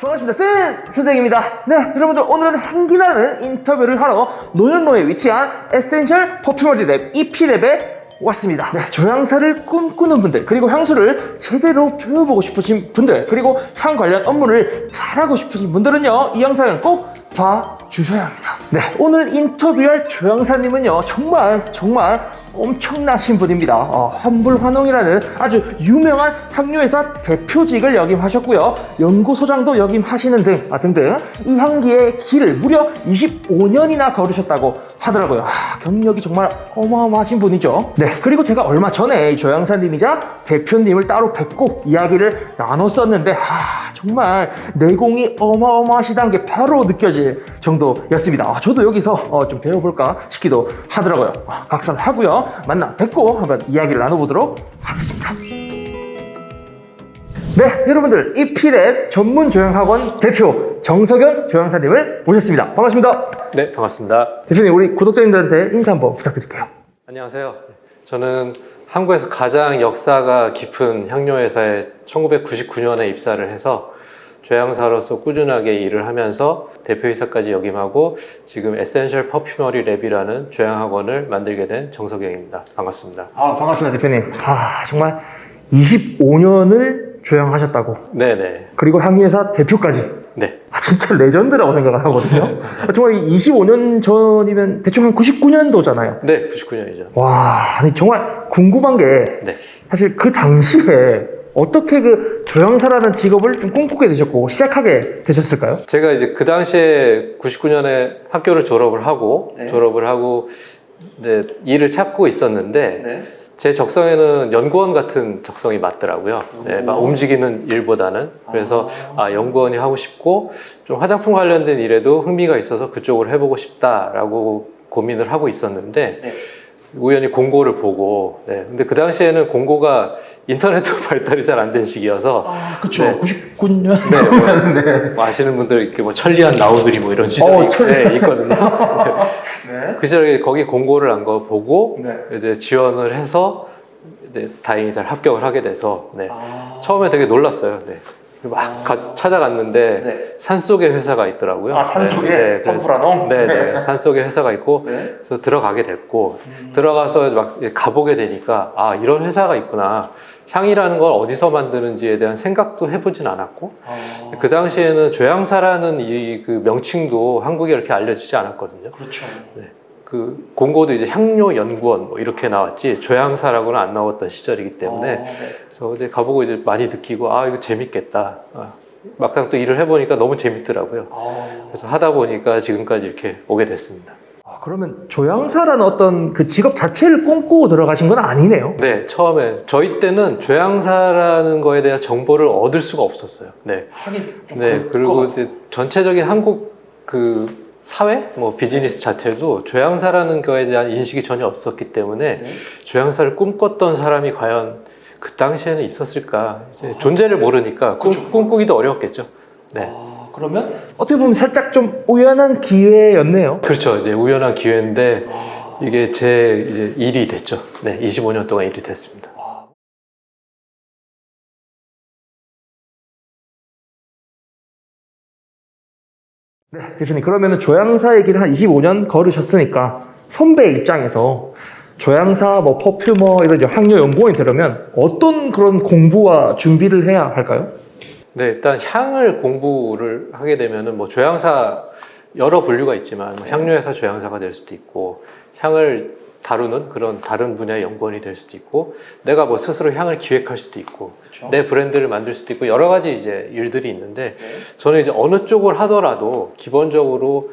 반갑습니다. 선생입니다. 네, 여러분들 오늘은 향기나는 인터뷰를 하러 노년로에 위치한 에센셜 퍼퓸머리 랩 EP랩에 왔습니다. 네, 조향사를 꿈꾸는 분들, 그리고 향수를 제대로 배워보고 싶으신 분들, 그리고 향 관련 업무를 잘하고 싶으신 분들은요, 이 영상을 꼭 봐주셔야 합니다. 네, 오늘 인터뷰할 조향사님은요, 정말 엄청나신 분입니다. 환불환홍이라는 아주 유명한 향료회사 대표직을 역임하셨고요, 연구소장도 역임하시는 등등 이 향기의 길을 무려 25년이나 걸으셨다고 하더라고요. 경력이 정말 어마어마하신 분이죠. 네, 그리고 제가 얼마 전에 조향사님이자 대표님을 따로 뵙고 이야기를 나눴었는데 정말 내공이 어마어마하시다는 게 바로 느껴질 정도였습니다. 저도 여기서 좀 배워볼까 싶기도 하더라고요. 각설하고요, 만나 뵙고 한번 이야기를 나눠보도록 하겠습니다. 네, 여러분들 EP랩 전문 조향학원 대표 정석연 조향사님을 모셨습니다. 반갑습니다. 네, 반갑습니다. 대표님, 우리 구독자님들한테 인사 한번 부탁드릴게요. 안녕하세요. 저는 한국에서 가장 역사가 깊은 향료회사에 1999년에 입사를 해서 조향사로서 꾸준하게 일을 하면서 대표이사까지 역임하고 지금 에센셜 퍼퓸머리 랩이라는 조향학원을 만들게 된 정석영입니다. 반갑습니다. 반갑습니다, 대표님. 정말 25년을 조향하셨다고. 네네. 그리고 향유회사 대표까지. 네. 진짜 레전드라고 생각을 하거든요. 정말 25년 전이면 대충 한 99년도잖아요. 네, 99년이죠. 와, 아니 정말 궁금한 게 네. 사실 그 당시에 어떻게 그 조향사라는 직업을 좀 꿈꾸게 되셨고 시작하게 되셨을까요? 제가 이제 그 당시에 99년에 학교를 졸업을 하고 이제 일을 찾고 있었는데 제 적성에는 연구원 같은 적성이 맞더라고요. 네, 막 움직이는 일보다는. 그래서 연구원이 하고 싶고 좀 화장품 관련된 일에도 흥미가 있어서 그쪽으로 해보고 싶다라고 고민을 하고 있었는데 우연히 공고를 보고 근데 그 당시에는 공고가 인터넷도 발달이 잘 안 된 시기여서 그쵸. 네. 99년. 뭐 아시는 분들 이렇게 뭐 천리안 나우들이 뭐 이런 시절이 있거든요. 그 시절에 거기 공고를 한 거 보고 이제 지원을 해서 이제 다행히 잘 합격을 하게 돼서 처음에 되게 놀랐어요. 막 찾아갔는데 산속에 회사가 있더라고요. 산속에? 환불환홍? 네, 산속에 회사가 있고 그래서 들어가게 됐고 들어가서 막 가보게 되니까 이런 회사가 있구나. 향이라는 걸 어디서 만드는지에 대한 생각도 해보진 않았고 그 당시에는 조향사라는 그 명칭도 한국에 이렇게 알려지지 않았거든요. 그렇죠. 그 공고도 이제 향료 연구원 뭐 이렇게 나왔지 조향사라고는 안 나왔던 시절이기 때문에 그래서 이제 가보고 이제 많이 느끼고 이거 재밌겠다. 막상 또 일을 해보니까 너무 재밌더라고요. 그래서 하다 보니까 지금까지 이렇게 오게 됐습니다. 그러면 조향사라는 어떤 그 직업 자체를 꿈꾸고 들어가신 건 아니네요? 네, 처음에 저희 때는 조향사라는 거에 대한 정보를 얻을 수가 없었어요. 그리고 이제 전체적인 한국 그 사회, 뭐 비즈니스 자체도 조향사라는 거에 대한 인식이 전혀 없었기 때문에 조향사를 꿈꿨던 사람이 과연 그 당시에는 있었을까? 이제 존재를 모르니까 꿈꾸기도 어려웠겠죠. 그러면 어떻게 보면 살짝 좀 우연한 기회였네요. 그렇죠. 이제 우연한 기회인데 이게 제 이제 일이 됐죠. 25년 동안 일이 됐습니다. 네, 대표님, 그러면 조향사의 길을 한 25년 걸으셨으니까 선배 입장에서 조향사, 뭐 퍼퓸머 이런 향료 연구원이 되려면 어떤 그런 공부와 준비를 해야 할까요? 네, 일단 향을 공부를 하게 되면은 뭐 조향사 여러 분류가 있지만 향료회사 조향사가 될 수도 있고 향을 다루는 그런 다른 분야의 연구원이 될 수도 있고 내가 뭐 스스로 향을 기획할 수도 있고 내 브랜드를 만들 수도 있고 여러 가지 이제 일들이 있는데 저는 이제 어느 쪽을 하더라도 기본적으로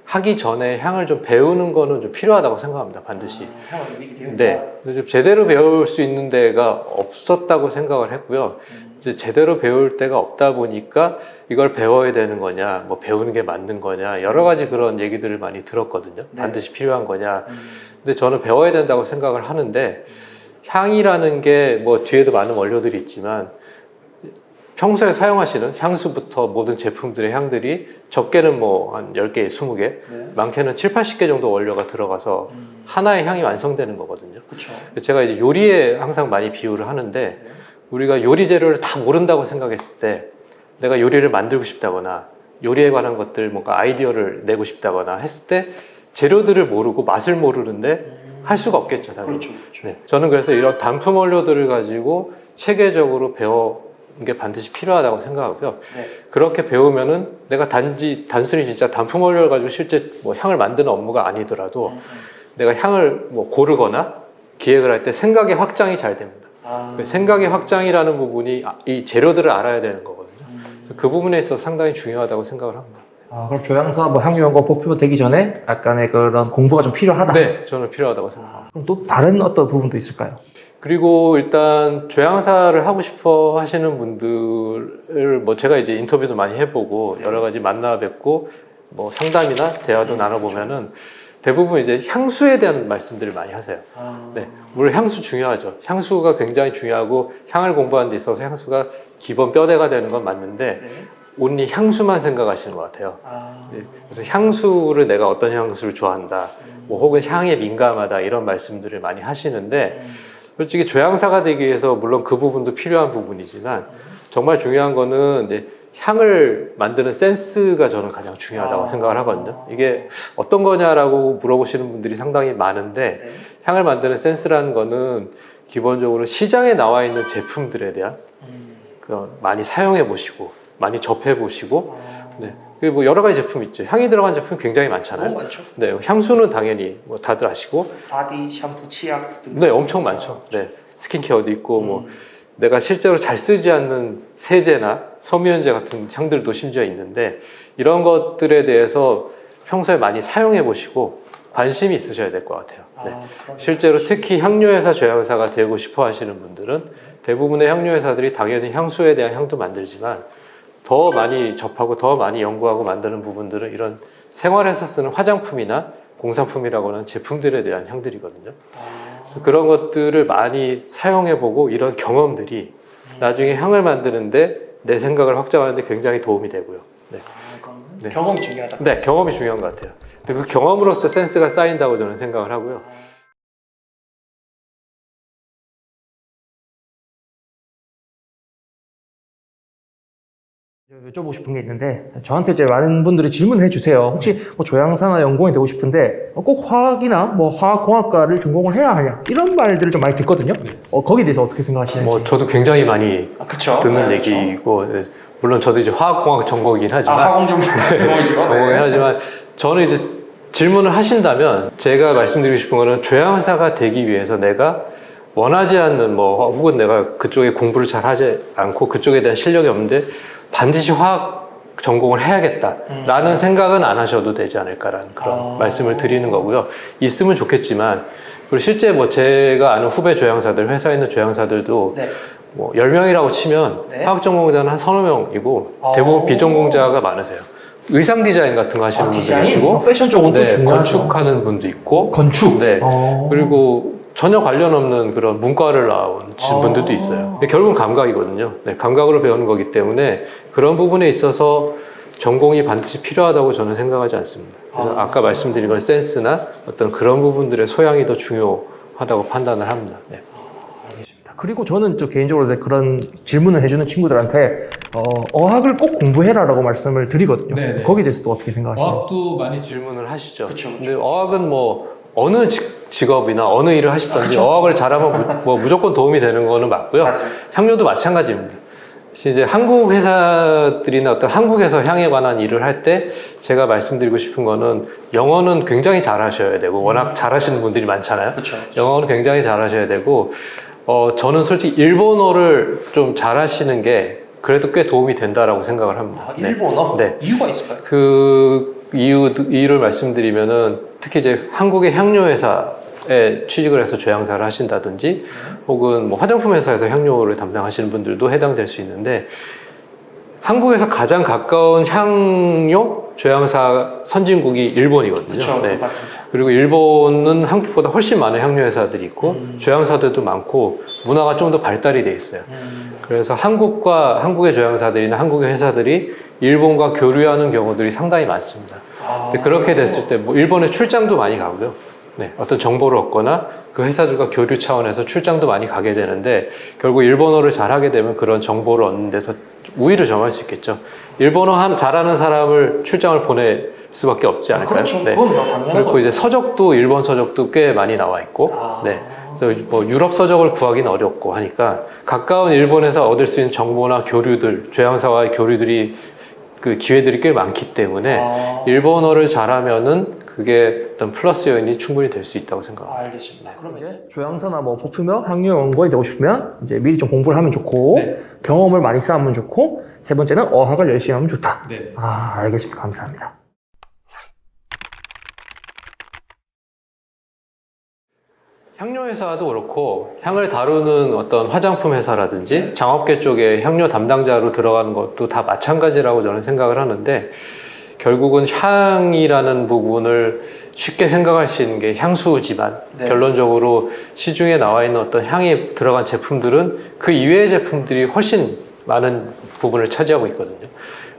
하기 전에 향을 좀 배우는 거는 좀 필요하다고 생각합니다. 반드시. 향을 미리 배운다? 좀 제대로 배울 수 있는 데가 없었다고 생각을 했고요. 이제 제대로 배울 데가 없다 보니까 이걸 배워야 되는 거냐, 뭐 배우는 게 맞는 거냐, 여러 가지 그런 얘기들을 많이 들었거든요. 반드시 필요한 거냐. 근데 저는 배워야 된다고 생각을 하는데 향이라는 게 뭐 뒤에도 많은 원료들이 있지만 평소에 사용하시는 향수부터 모든 제품들의 향들이 적게는 뭐 한 10개, 20개, 많게는 7, 80개 정도 원료가 들어가서 하나의 향이 완성되는 거거든요. 제가 이제 요리에 항상 많이 비유를 하는데 우리가 요리 재료를 다 모른다고 생각했을 때 내가 요리를 만들고 싶다거나 요리에 관한 것들 뭔가 아이디어를 내고 싶다거나 했을 때 재료들을 모르고 맛을 모르는데 할 수가 없겠죠, 당연히. 그렇죠, 그렇죠. 네. 저는 그래서 이런 단품 원료들을 가지고 체계적으로 배우는 게 반드시 필요하다고 생각하고요. 네. 그렇게 배우면은 내가 단순히 진짜 단품 원료를 가지고 실제 뭐 향을 만드는 업무가 아니더라도 내가 향을 뭐 고르거나 기획을 할 때 생각의 확장이 잘 됩니다. 그 생각의 확장이라는 부분이 이 재료들을 알아야 되는 거거든요. 그래서 그 부분에 있어서 상당히 중요하다고 생각을 합니다. 그럼 조향사 뭐 향유연구원 뽑히면 되기 전에 약간의 그런 공부가 좀 필요하다. 네, 저는 필요하다고 생각합니다. 그럼 또 다른 어떤 부분도 있을까요? 그리고 일단 조향사를 하고 싶어 하시는 분들을 뭐 제가 이제 인터뷰도 많이 해보고 여러 가지 만나 뵙고 뭐 상담이나 대화도 나눠보면은 대부분 이제 향수에 대한 말씀들을 많이 하세요. 네, 물론 향수 중요하죠. 향수가 굉장히 중요하고 향을 공부하는 데 있어서 향수가 기본 뼈대가 되는 건 맞는데 온리 향수만 생각하시는 것 같아요. 네, 그래서 향수를 내가 어떤 향수를 좋아한다, 뭐 혹은 향에 민감하다 이런 말씀들을 많이 하시는데 솔직히 조향사가 되기 위해서 물론 그 부분도 필요한 부분이지만 정말 중요한 거는 이제 향을 만드는 센스가 저는 가장 중요하다고 생각을 하거든요. 이게 어떤 거냐라고 물어보시는 분들이 상당히 많은데 향을 만드는 센스라는 거는 기본적으로 시장에 나와 있는 제품들에 대한 많이 사용해 보시고 많이 접해 보시고 뭐 여러 가지 제품 있죠. 향이 들어간 제품 굉장히 많잖아요. 너무 많죠. 네, 향수는 당연히 뭐 다들 아시고 바디, 샴푸, 치약 등. 네, 엄청 많죠. 네, 스킨케어도 있고 뭐 내가 실제로 잘 쓰지 않는 세제나 섬유유연제 같은 향들도 심지어 있는데 이런 것들에 대해서 평소에 많이 사용해 보시고 관심이 있으셔야 될 것 같아요. 네. 실제로 특히 향료회사 조향사가 되고 싶어 하시는 분들은 대부분의 향료회사들이 당연히 향수에 대한 향도 만들지만 더 많이 접하고 더 많이 연구하고 만드는 부분들은 이런 생활에서 쓰는 화장품이나 공산품이라고 하는 제품들에 대한 향들이거든요. 그래서 그런 것들을 많이 사용해보고 이런 경험들이 나중에 향을 만드는데 내 생각을 확장하는데 굉장히 도움이 되고요. 네. 네. 경험이 중요하다. 네, 경험이 중요한 것 같아요. 근데 그 경험으로서 센스가 쌓인다고 저는 생각을 하고요. 여쭤보고 싶은 게 있는데 저한테 이제 많은 분들이 질문을 해주세요. 혹시 뭐 조향사나 연구원이 되고 싶은데 꼭 화학이나 뭐 화학공학과를 전공을 해야 하냐 이런 말들을 좀 많이 듣거든요. 거기에 대해서 어떻게 생각하시는지. 뭐 저도 굉장히 많이 그쵸? 듣는 네, 얘기고 물론 저도 이제 화학공학 전공이긴 하지만 화공정이지만 하지만 저는 이제 질문을 하신다면 제가 말씀드리고 싶은 거는 조향사가 되기 위해서 내가 원하지 않는 뭐 혹은 내가 그쪽에 공부를 잘 하지 않고 그쪽에 대한 실력이 없는데 반드시 화학 전공을 해야겠다라는 생각은 안 하셔도 되지 않을까라는 그런 말씀을 드리는 거고요. 있으면 좋겠지만 그리고 실제 뭐 제가 아는 후배 조향사들, 회사에 있는 조향사들도 뭐 10명이라고 치면 화학 전공자는 한 서너 명이고 대부분 비전공자가 많으세요. 의상 디자인 같은 거 하시는 분도 계시고 패션 쪽은 또 중요하죠. 건축하는 분도 있고 건축? 네. 그리고 전혀 관련 없는 그런 문과를 나온 분들도 있어요. 결국은 감각이거든요. 네, 감각으로 배우는 거기 때문에 그런 부분에 있어서 전공이 반드시 필요하다고 저는 생각하지 않습니다. 그래서 아까 말씀드린 건 센스나 어떤 그런 부분들의 소양이 더 중요하다고 판단을 합니다. 네. 그리고 저는 또 개인적으로 그런 질문을 해주는 친구들한테 어학을 꼭 공부해라라고 말씀을 드리거든요. 네네. 거기에 대해서 또 어떻게 생각하시는지. 어학도 많이 질문을 하시죠. 그쵸. 근데 어학은 뭐 어느 직업이나 어느 일을 하시든지 어학을 잘하면 뭐 무조건 도움이 되는 거는 맞고요. 맞습니다. 향료도 마찬가지입니다. 이제 한국 회사들이나 어떤 한국에서 향에 관한 일을 할 때 제가 말씀드리고 싶은 거는 영어는 굉장히 잘하셔야 되고 워낙 잘하시는 분들이 많잖아요. 그쵸. 영어는 굉장히 잘하셔야 되고 저는 솔직히 일본어를 좀 잘하시는 게 그래도 꽤 도움이 된다라고 생각을 합니다. 일본어? 네. 이유가 있을까요? 그 이유를 말씀드리면은 특히 이제 한국의 향료회사에 취직을 해서 조향사를 하신다든지 혹은 뭐 화장품 회사에서 향료를 담당하시는 분들도 해당될 수 있는데 한국에서 가장 가까운 향료 조향사 선진국이 일본이거든요. 그렇죠. 네. 맞습니다. 그리고 일본은 한국보다 훨씬 많은 향료회사들이 있고 조향사들도 많고 문화가 좀 더 발달이 돼 있어요. 그래서 한국의 조향사들이나 한국의 회사들이 일본과 교류하는 경우들이 상당히 많습니다. 근데 그렇게 됐을 때 뭐 일본에 출장도 많이 가고요. 네, 어떤 정보를 얻거나 그 회사들과 교류 차원에서 출장도 많이 가게 되는데 결국 일본어를 잘하게 되면 그런 정보를 얻는 데서 우위를 점할 수 있겠죠. 일본어 잘하는 사람을 출장을 보낼 수밖에 없지 않을까요? 그렇죠. 네. 그건 다 당연한 그리고 거죠. 이제 서적도 일본 서적도 꽤 많이 나와 있고, 네. 그래서 뭐 유럽 서적을 구하기는 어렵고 하니까 가까운 일본에서 얻을 수 있는 정보나 교류들, 조향사와의 교류들이 그 기회들이 꽤 많기 때문에 일본어를 잘하면은 그게 어떤 플러스 요인이 충분히 될 수 있다고 생각합니다. 알겠습니다. 그러면 이제 조향사나 뭐 퍼퓸이나 향료 연구원이 되고 싶으면 이제 미리 좀 공부를 하면 좋고 네. 경험을 많이 쌓으면 좋고 세 번째는 어학을 열심히 하면 좋다. 네. 아, 알겠습니다. 감사합니다. 향료 회사도 그렇고 향을 다루는 어떤 화장품 회사라든지 장업계 쪽에 향료 담당자로 들어가는 것도 다 마찬가지라고 저는 생각을 하는데 결국은 향이라는 부분을 쉽게 생각할 수 있는 게 향수지만 네. 결론적으로 시중에 나와 있는 어떤 향이 들어간 제품들은 그 이외의 제품들이 훨씬 많은 부분을 차지하고 있거든요.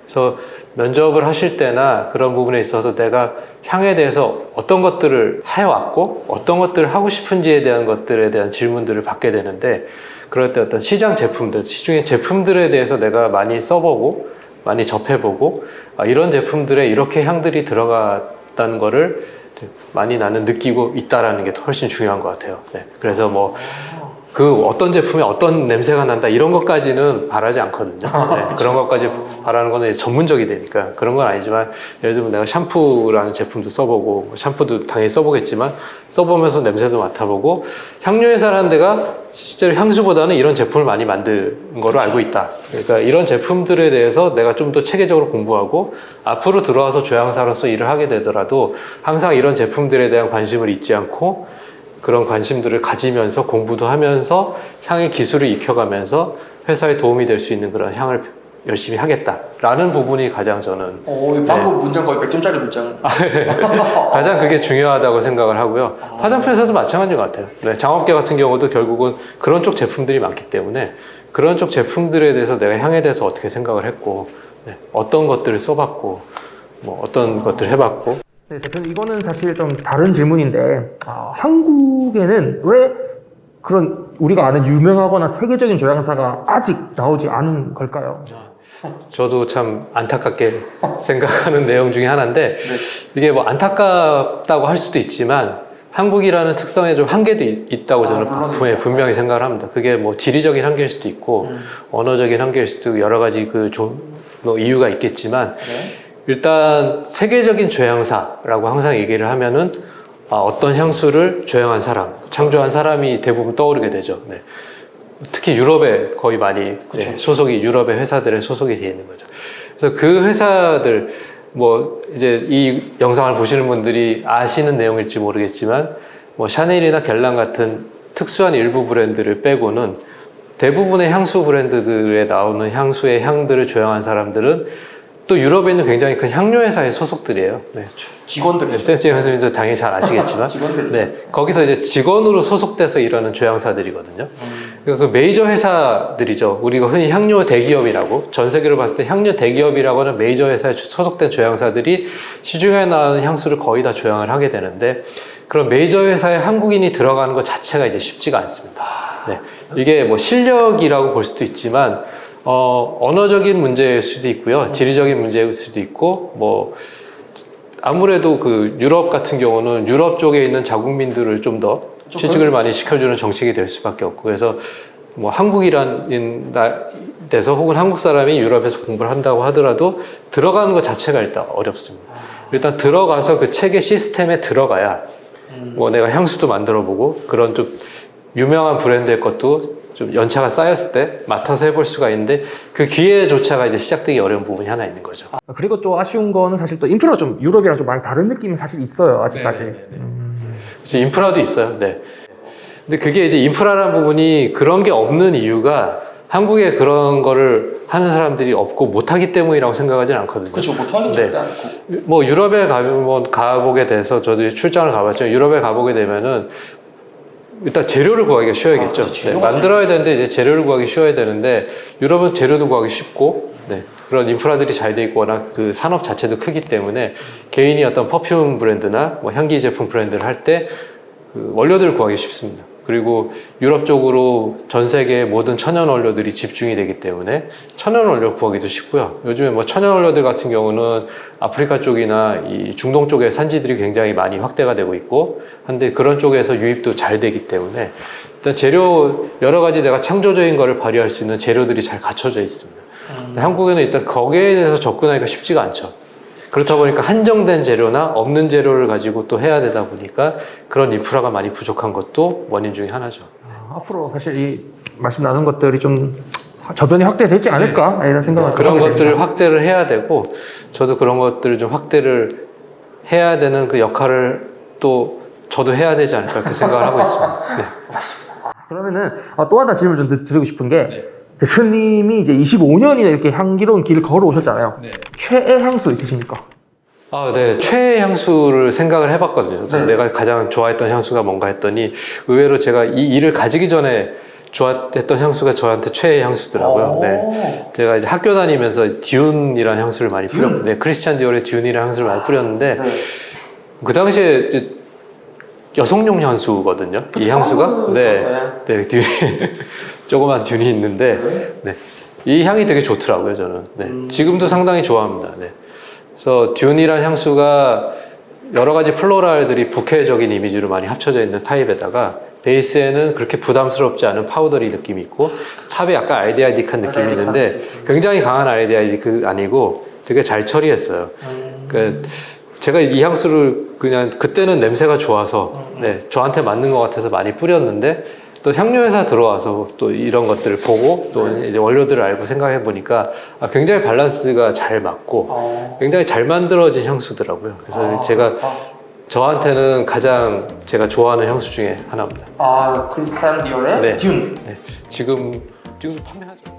그래서 면접을 하실 때나 그런 부분에 있어서 내가 향에 대해서 어떤 것들을 해왔고 어떤 것들을 하고 싶은지에 대한 것들에 대한 질문들을 받게 되는데 그럴 때 어떤 시장 제품들, 시중의 제품들에 대해서 내가 많이 써보고 많이 접해보고 이런 제품들에 이렇게 향들이 들어갔다는 거를 많이 나는 느끼고 있다라는 게 훨씬 중요한 것 같아요. 네. 그래서 뭐 그 어떤 제품에 어떤 냄새가 난다 이런 것까지는 바라지 않거든요. 네, 그런 것까지 바라는 거는 이제 전문적이 되니까 그런 건 아니지만 예를 들면 내가 샴푸라는 제품도 써보고 샴푸도 당연히 써보겠지만 써보면서 냄새도 맡아보고 향료 회사라는 데가 실제로 향수보다는 이런 제품을 많이 만든 거로 알고 있다. 그러니까 이런 제품들에 대해서 내가 좀 더 체계적으로 공부하고 앞으로 들어와서 조향사로서 일을 하게 되더라도 항상 이런 제품들에 대한 관심을 잊지 않고 그런 관심들을 가지면서 공부도 하면서 향의 기술을 익혀가면서 회사에 도움이 될 수 있는 그런 향을 열심히 하겠다라는 부분이 가장 저는 방금 문장 거의 100점짜리 문장. 가장 그게 중요하다고 생각을 하고요. 화장품 회사도 마찬가지인 것 같아요. 네, 장업계 같은 경우도 결국은 그런 쪽 제품들이 많기 때문에 그런 쪽 제품들에 대해서 내가 향에 대해서 어떻게 생각을 했고 네, 어떤 것들을 써봤고 뭐 어떤 것들을 해봤고 네, 대표님 이거는 사실 좀 다른 질문인데 한국에는 왜 그런 우리가 아는 유명하거나 세계적인 조향사가 아직 나오지 않은 걸까요? 저도 참 안타깝게 생각하는 내용 중에 하나인데 이게 뭐 안타깝다고 할 수도 있지만 한국이라는 특성에 좀 한계도 있다고 저는 분명히 생각을 합니다. 그게 뭐 지리적인 한계일 수도 있고 언어적인 한계일 수도 있고 여러 가지 뭐 이유가 있겠지만 일단 세계적인 조향사라고 항상 얘기를 하면은 어떤 향수를 조향한 사람, 창조한 사람이 대부분 떠오르게 되죠. 네. 특히 유럽에 거의 많이 소속이 유럽의 회사들에 소속이 되어 있는 거죠. 그래서 그 회사들 뭐 이제 이 영상을 보시는 분들이 아시는 내용일지 모르겠지만 뭐 샤넬이나 갤랑 같은 특수한 일부 브랜드를 빼고는 대부분의 향수 브랜드들에 나오는 향수의 향들을 조향한 사람들은 또 유럽에 있는 굉장히 큰 향료 회사의 소속들이에요. 네. 직원들. 센스의 선생님도 당연히 잘 아시겠지만, 네, 거기서 이제 직원으로 소속돼서 일하는 조향사들이거든요. 그러니까 그 메이저 회사들이죠. 우리가 흔히 향료 대기업이라고 전 세계로 봤을 때 향료 대기업이라고 하는 메이저 회사에 소속된 조향사들이 시중에 나오는 향수를 거의 다 조향을 하게 되는데 그런 메이저 회사에 한국인이 들어가는 것 자체가 이제 쉽지가 않습니다. 네, 이게 뭐 실력이라고 볼 수도 있지만. 언어적인 문제일 수도 있고요. 지리적인 문제일 수도 있고, 뭐, 아무래도 그 유럽 같은 경우는 유럽 쪽에 있는 자국민들을 좀 더 취직을 많이 시켜주는 정책이 될 수밖에 없고, 그래서 뭐 한국이라는 데서 혹은 한국 사람이 유럽에서 공부를 한다고 하더라도 들어가는 것 자체가 일단 어렵습니다. 일단 들어가서 그 체계 시스템에 들어가야 뭐 내가 향수도 만들어 보고 그런 좀 유명한 브랜드의 것도 좀 연차가 쌓였을 때 맡아서 해볼 수가 있는데 그 기회조차가 이제 시작되기 어려운 부분이 하나 있는 거죠. 그리고 또 아쉬운 거는 사실 또 인프라가 좀 유럽이랑 좀 많이 다른 느낌이 사실 있어요 아직까지. 그렇죠. 인프라도 있어요. 네. 근데 그게 이제 인프라라는 부분이 그런 게 없는 이유가 한국에 그런 거를 하는 사람들이 없고 못하기 때문이라고 생각하지는 않거든요. 그렇죠. 못하는 게 절대 않고. 뭐 유럽에 가보게 돼서 저도 출장을 가봤죠. 유럽에 가보게 되면은 일단 재료를 구하기가 쉬워야겠죠. 네, 만들어야 되는데 이제 재료를 구하기 쉬워야 되는데 유럽은 재료도 구하기 쉽고 그런 인프라들이 잘 돼 있고 워낙 그 산업 자체도 크기 때문에 개인이 어떤 퍼퓸 브랜드나 뭐 향기 제품 브랜드를 할 때 그 원료들을 구하기 쉽습니다. 그리고 유럽 쪽으로 전 세계의 모든 천연 원료들이 집중이 되기 때문에 천연 원료 구하기도 쉽고요. 요즘에 뭐 천연 원료들 같은 경우는 아프리카 쪽이나 이 중동 쪽의 산지들이 굉장히 많이 확대가 되고 있고 한데 그런 쪽에서 유입도 잘 되기 때문에 일단 재료 여러 가지 내가 창조적인 거를 발휘할 수 있는 재료들이 잘 갖춰져 있습니다. 한국에는 일단 거기에 대해서 접근하기가 쉽지가 않죠. 그렇다 보니까 한정된 재료나 없는 재료를 가지고 또 해야 되다 보니까 그런 인프라가 많이 부족한 것도 원인 중에 하나죠. 앞으로 사실 이 말씀 나눈 것들이 좀 저변이 확대되지 않을까 이런 생각을 그런 하게 것들을 됩니다. 확대를 해야 되고 저도 그런 것들을 좀 확대를 해야 되는 그 역할을 또 저도 해야 되지 않을까 이렇게 생각을 하고 있습니다. 네. 그러면은 또 하나 질문 좀 드리고 싶은 게 대표님이 이제 25년이나 이렇게 향기로운 길을 걸어오셨잖아요. 최애 향수 있으십니까? 아, 네. 최애 향수를 생각을 해봤거든요. 내가 가장 좋아했던 향수가 뭔가 했더니 의외로 제가 이 일을 가지기 전에 좋아했던 향수가 저한테 최애 향수더라고요. 네. 제가 이제 학교 다니면서 듀운이라는 향수를 많이 뿌렸는데, 네, 크리스찬 디올의 듀운이라는 향수를 많이 뿌렸는데, 그 당시에 이제 여성용 향수거든요. 이 향수가. 네. 네, 듀 조그만 듀운이 있는데, 네. 이 향이 되게 좋더라고요, 저는. 네. 지금도 상당히 좋아합니다. 네. 그래서 듀운이라는 향수가 여러 가지 플로랄들이 부캐적인 이미지로 많이 합쳐져 있는 타입에다가 베이스에는 그렇게 부담스럽지 않은 파우더리 느낌이 있고 탑에 약간 알데하이딕한 느낌이 있는데 굉장히 강한 알데하이딕 아니고 되게 잘 처리했어요. 그러니까 제가 이 향수를 그냥 그때는 냄새가 좋아서 네, 저한테 맞는 것 같아서 많이 뿌렸는데 또 향료회사 들어와서 또 이런 것들을 보고 또 이제 원료들을 알고 생각해 보니까 굉장히 밸런스가 잘 맞고 굉장히 잘 만들어진 향수더라고요. 그래서 제가 저한테는 가장 제가 좋아하는 향수 중에 하나입니다. 크리스탈 디올의 네. 듀운. 네. 지금도 판매하죠.